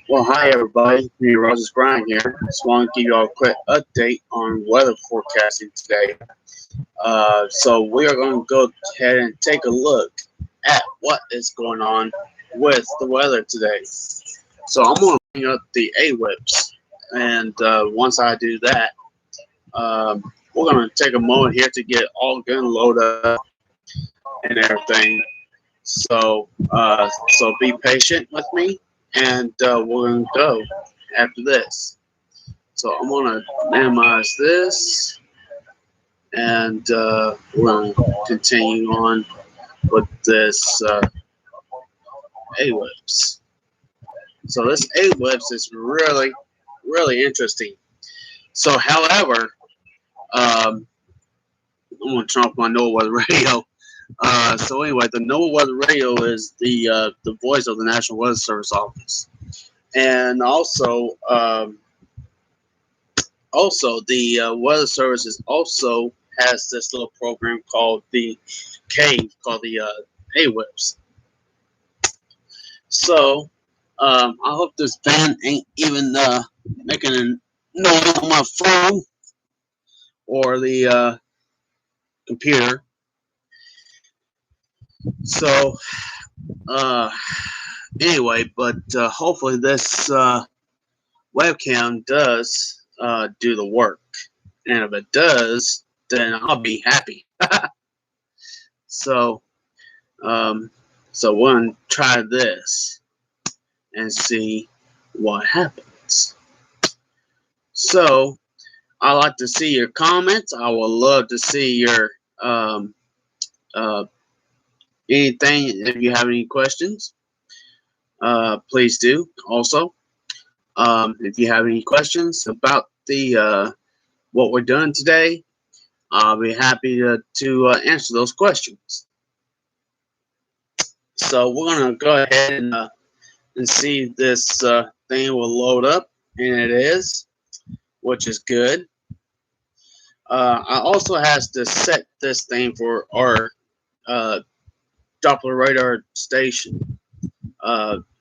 Well, hi everybody. Me, Rogers Brian here. Just want to give you all a quick update on weather forecasting today. So we are going to go ahead and take a look at what is going on with the weather today. So I'm going to bring up the AWIPS, and once I do that, we're going to take a moment here to get all good and load up and everything. So be patient with me, and we're going to go after this. So I'm gonna minimize this, and we're gonna continue on with this AWIPS. So this AWIPS is really interesting. So, however, I'm gonna turn off my NOAA Weather Radio. So anyway, the NOAA Weather Radio is the voice of the National Weather Service office, and also the Weather Service is also has this little program called the CAVE, called the AWIPS. So I hope this fan ain't even making a noise on my phone or the computer. So uh, anyway, but hopefully this webcam does do the work, and if it does, then I'll be happy. So um, so we're gonna try this and see what happens. So I like to see your comments. I would love to see your uh, anything. If you have any questions, please do. Also, if you have any questions about the what we're doing today, I'll be happy to answer those questions. So we're gonna go ahead and see if this thing will load up, and it is, which is good. I also has to set this thing for our Doppler radar station,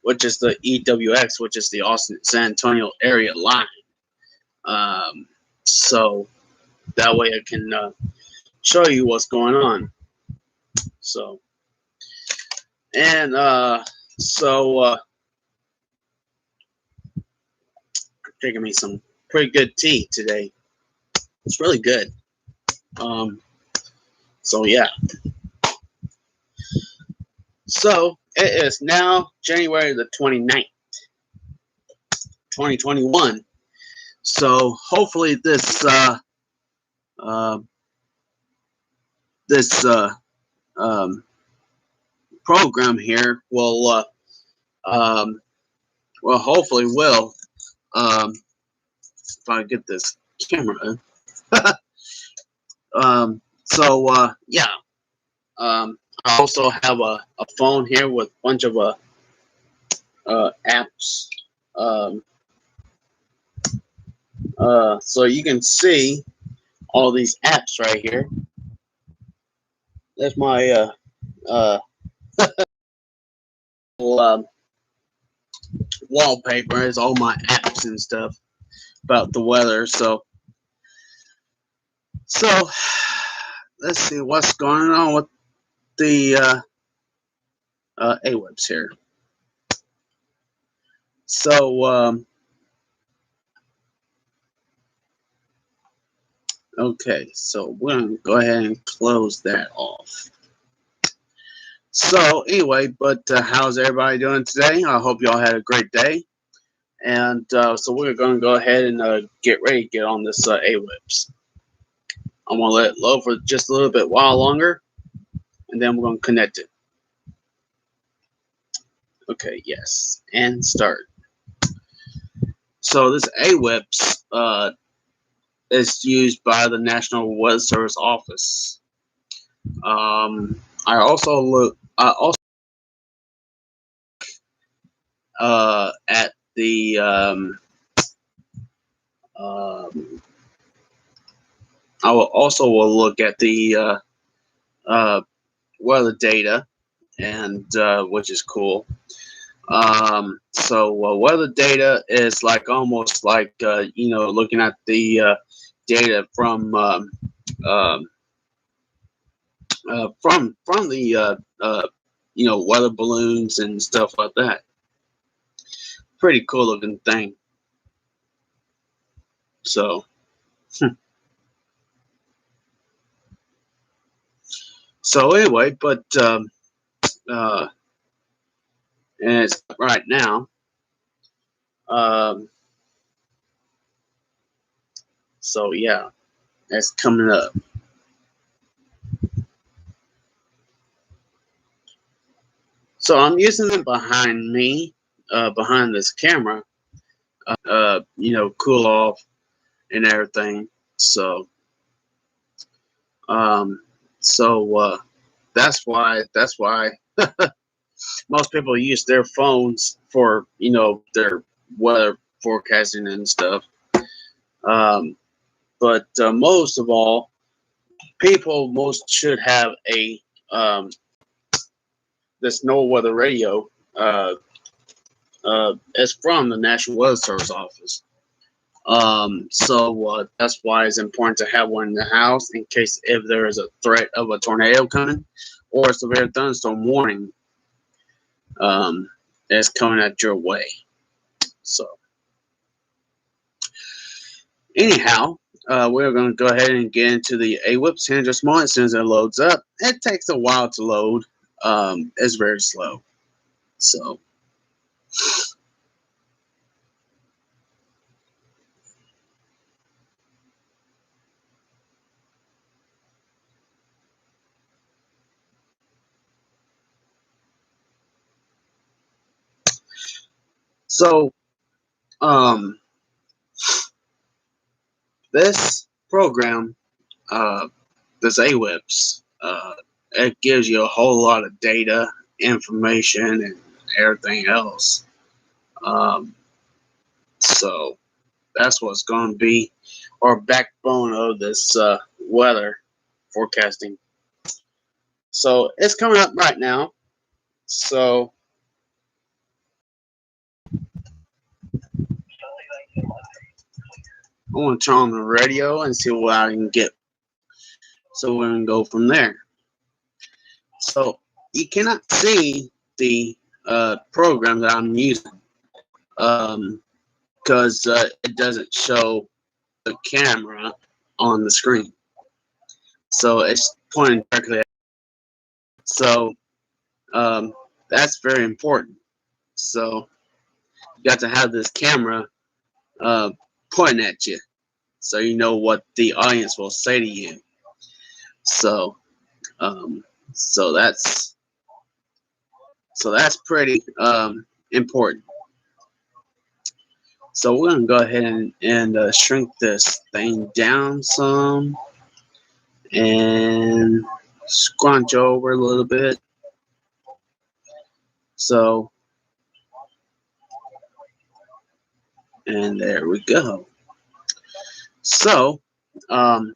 which is the EWX, which is the Austin San Antonio area line. Um, so that way I can show you what's going on. So and so taking me some pretty good tea today. It's really good. Um, so yeah. So it is now January the 29th, 2021. So hopefully uh, this um, program here um, well hopefully will if I get this camera. Yeah. I also have a phone here with a bunch of apps. Um, so you can see all these apps right here. There's my uh, um, wallpaper. There's all my apps and stuff about the weather. So let's see what's going on with the AWebs here. So okay, so we're gonna go ahead and close that off. So anyway, but how's everybody doing today? I hope y'all had a great day. And so we're going to go ahead and get ready to get on this AWebs. I'm going to let it load for just a little bit while longer, and then we're going to connect it. Okay, yes, and start. So this AWebs is used by the National Weather Service office. I also at the I will look at the weather data, and which is cool. So weather data is like almost like looking at the data um, from the weather balloons and stuff like that. Pretty cool looking thing. So so anyway, but uh, and it's right now. Um, so yeah, that's coming up. So I'm using it behind me, behind this camera, cool off and everything. So, um, so that's why most people use their phones for their weather forecasting and stuff. Um, but most of all, people most should have a um, this NOAA weather radio. It's from the National Weather Service office. So that's why it's important to have one in the house in case if there is a threat of a tornado coming or a severe thunderstorm warning that's coming at your way. So anyhow, we're going to go ahead and get into the AWIPS here in just a moment. As soon as it loads up, it takes a while to load. It's very slow. So so um, this program, uh, this AWIPS, it gives you a whole lot of data, information, and everything else. Um, so that's what's going to be our backbone of this weather forecasting. So it's coming up right now. So I want to turn on the radio and see what I can get. So we're going to go from there. So you cannot see the program that I'm using because it doesn't show the camera on the screen. So it's pointing directly at. So that's very important. So you got to have this camera uh, pointing at you, so you know what the audience will say to you. So um, so that's pretty important. So we're gonna go ahead and shrink this thing down some and scrunch over a little bit. So, and there we go. So, we're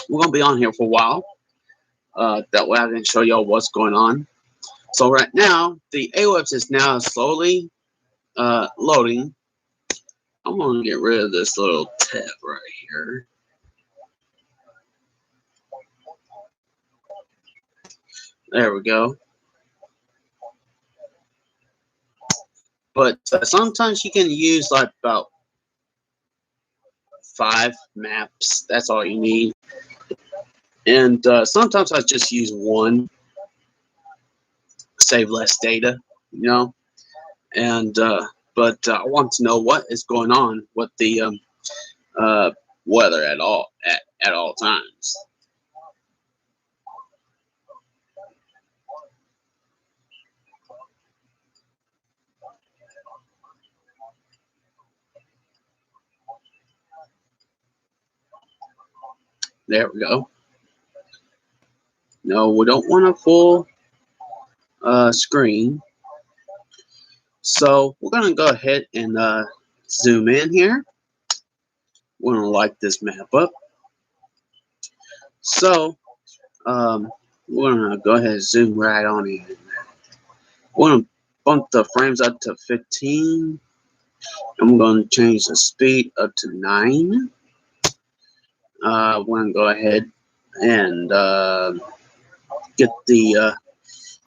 gonna be on here for a while. That way I can show y'all what's going on. So right now, the AWIPS is now slowly loading. I'm gonna get rid of this little tab right here. There we go. But sometimes you can use like about 5 maps. That's all you need. And sometimes I just use one, save less data, you know. And but I want to know what is going on with the weather at all times. There we go. No, we don't want a full screen. So we're gonna go ahead and zoom in here. We're gonna light this map up. So we're gonna go ahead and zoom right on in. We're gonna bump the frames up to 15. I'm going to change the speed up to 9. We're going to go ahead and get the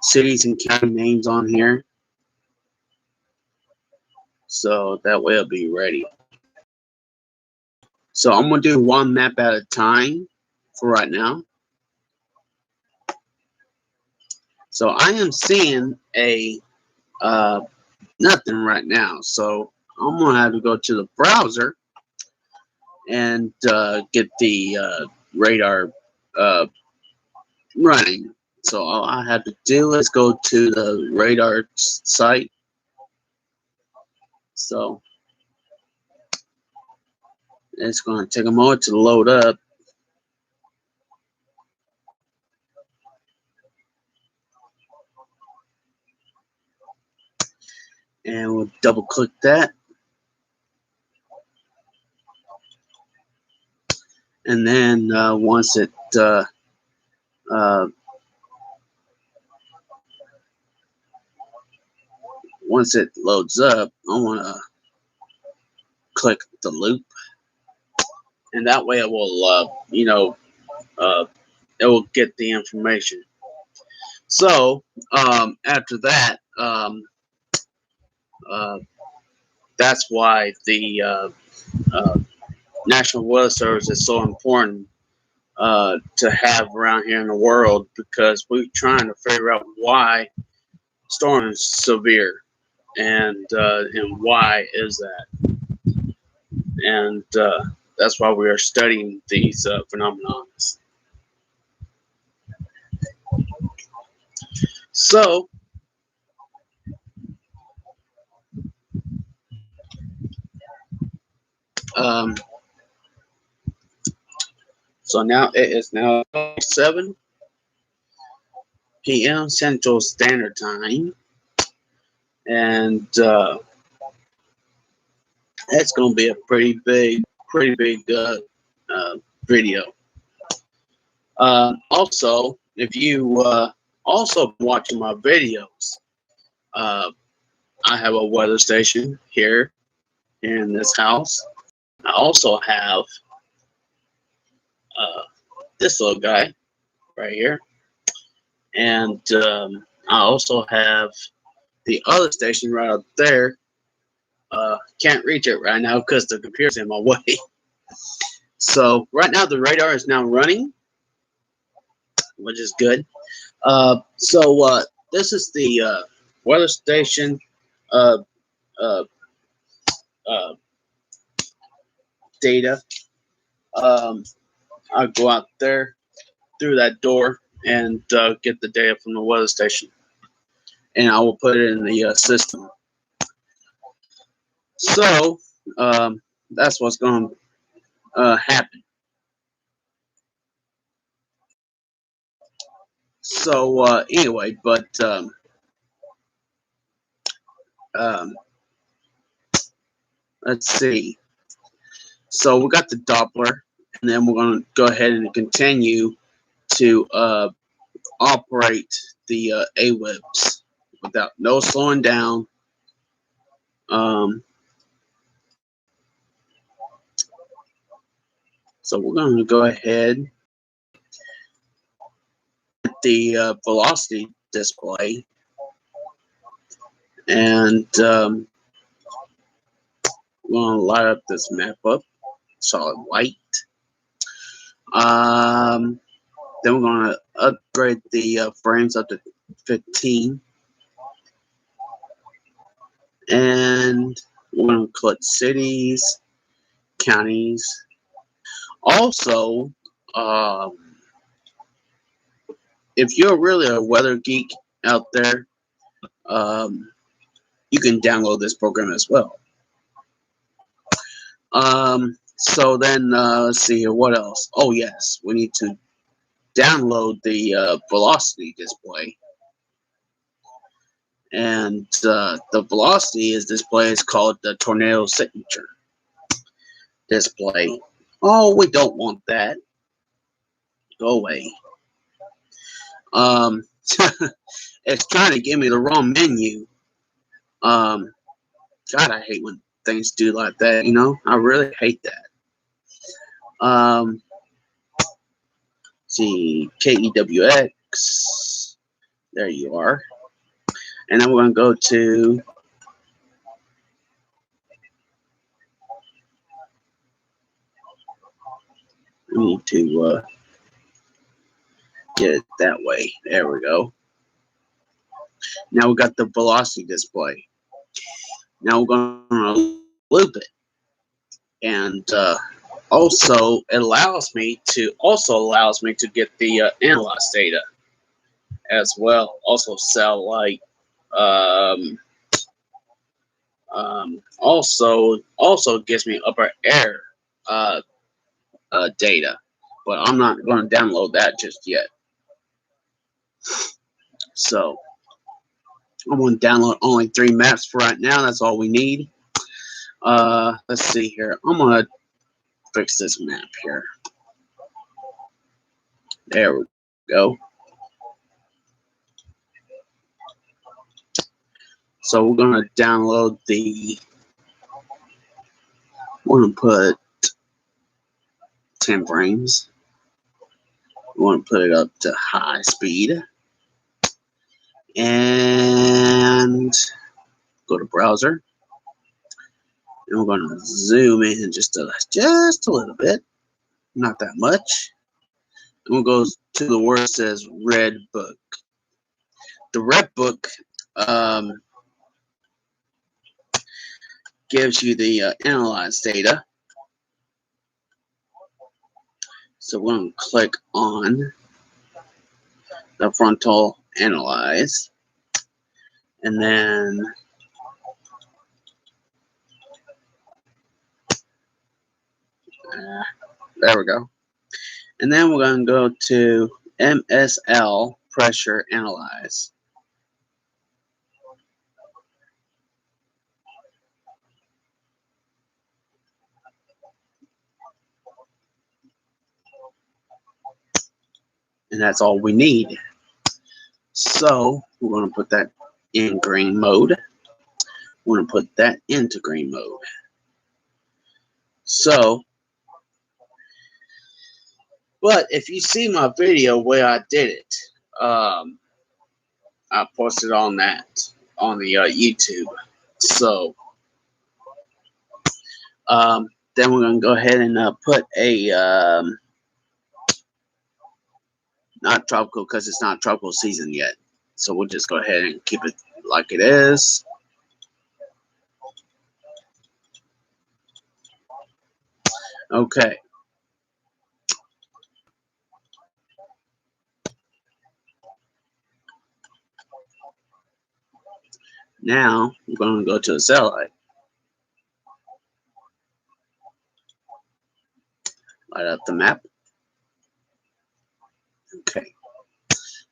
cities and county names on here. So that way it'll be ready. So I'm going to do one map at a time for right now. So I am seeing a nothing right now. So I'm going to have to go to the browser and get the radar running. So all I have to do is go to the radar site. So it's going to take a moment to load up. And we'll double click that. And then once it loads up, I want to click the loop, and that way it will, it will get the information. So after that, that's why the National Weather Service is so important to have around here in the world, because we're trying to figure out why storm is severe, and why is that, and that's why we are studying these phenomena. So so now it is now 7 p.m. Central Standard Time, and it's going to be a pretty big video. Also, if you also watching my videos, I have a weather station here in this house. I also have this little guy right here, and I also have the other station right up there. Can't reach it right now because the computer's in my way. So right now the radar is now running, which is good. So this is the weather station data. I'll go out there through that door and get the data from the weather station, and I will put it in the system. So that's what's going to happen. So anyway, but let's see. So we got the Doppler, and then we're going to go ahead and continue to operate the AWIPS without no slowing down. So we're going to go ahead with the velocity display, and we're going to light up this map up solid white. Then we're going to upgrade the frames up to 15, and we're going to click cities, counties. Also, if you're really a weather geek out there, you can download this program as well. So then, let's see here. What else? Oh, yes. We need to download the velocity display. And the velocity display is called the tornado signature display. Oh, we don't want that. Go away. It's trying to give me the wrong menu. God, I hate when things do like that. I really hate that. See, KEWX. There you are. And then we're going to go to we need to get it that way. There we go. Now we got the velocity display. Now we're going to loop it. And also allows me to get the analyze data as well. Also cell light. Also gives me upper air data, but I'm not going to download that just yet. So I'm going to download only 3 maps for right now. That's all we need. Let's see here. I'm going to fix this map here. There we go. So we're going to download we're going to put 10 frames. We want to put it up to high speed. And go to browser. And we're going to zoom in just a little bit. Not that much. And we'll go to the word that says Red Book. The Red Book gives you the analyze data. So we're going to click on the frontal analyze. And then there we go. And then we're going to go to MSL pressure analyze. And that's all we need. So we're going to put that in green mode. We're going to put that into green mode. So, but if you see my video where I did it, I posted on the YouTube. So, then we're going to go ahead and put a not tropical, because it's not tropical season yet. So we'll just go ahead and keep it like it is. Okay. Now we're going to go to the satellite. Light up the map. Okay.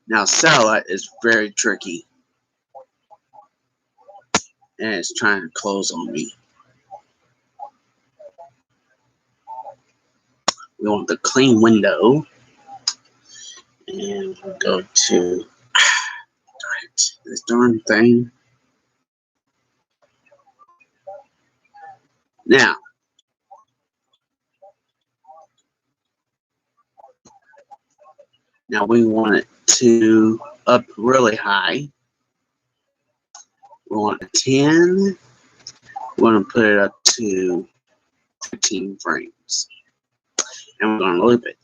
Now satellite is very tricky. And it's trying to close on me. We want the clean window. And we'll go to this darn thing. Now, we want it to up really high. We want a 10. We want to put it up to 15 frames. And we're going to loop it.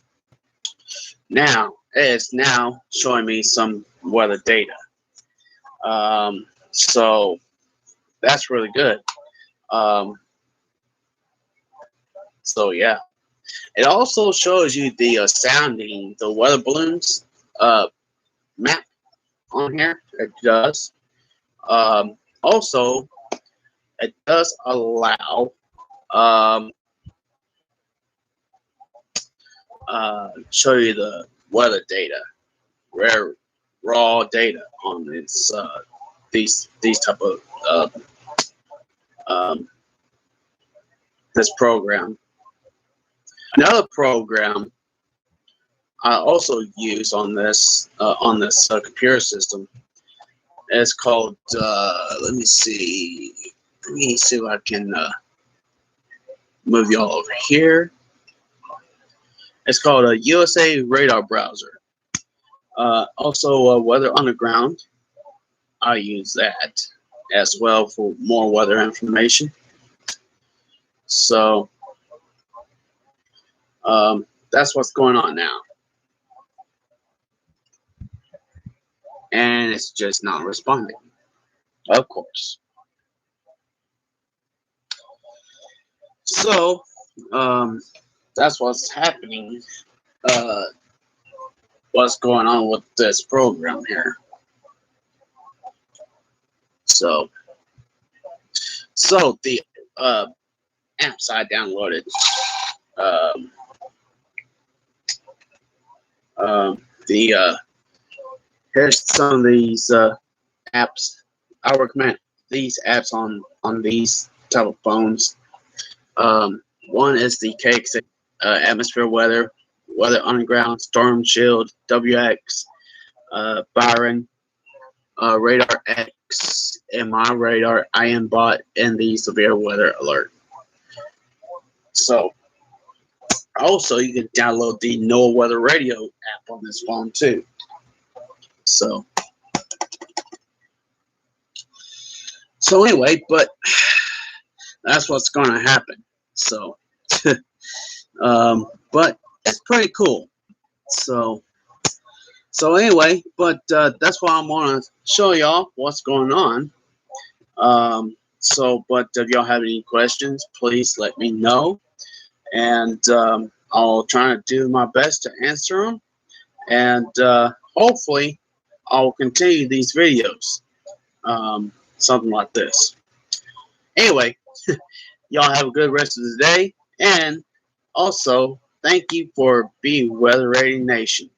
Now, it's now showing me some weather data. So that's really good. So yeah. It also shows you the sounding, the weather balloons map on here. It does. Also, it does allow show you the weather data, raw data on this these type of this program. Another program I also use on this computer system It's called, let me see if I can move y'all over here. It's called a USA Radar Browser. Also, Weather Underground. I use that as well for more weather information. So, that's what's going on now. And it's just not responding, of course. So, that's what's happening. What's going on with this program here? So the apps I downloaded. Here's some of these apps. I recommend these apps on these type of phones. One is the KX Atmosphere Weather Underground, Storm Shield, WX, Byron, Radar X, and My Radar, IMBot, and the Severe Weather Alert. So, also you can download the NOAA Weather Radio app on this phone too. So anyway, but that's what's going to happen. So, but it's pretty cool. So anyway, but that's why I'm going to show y'all what's going on. But if y'all have any questions, please let me know, and I'll try to do my best to answer them. And hopefully, I'll continue these videos, something like this. Anyway, y'all have a good rest of the day, and also thank you for being Weather Rating Nation.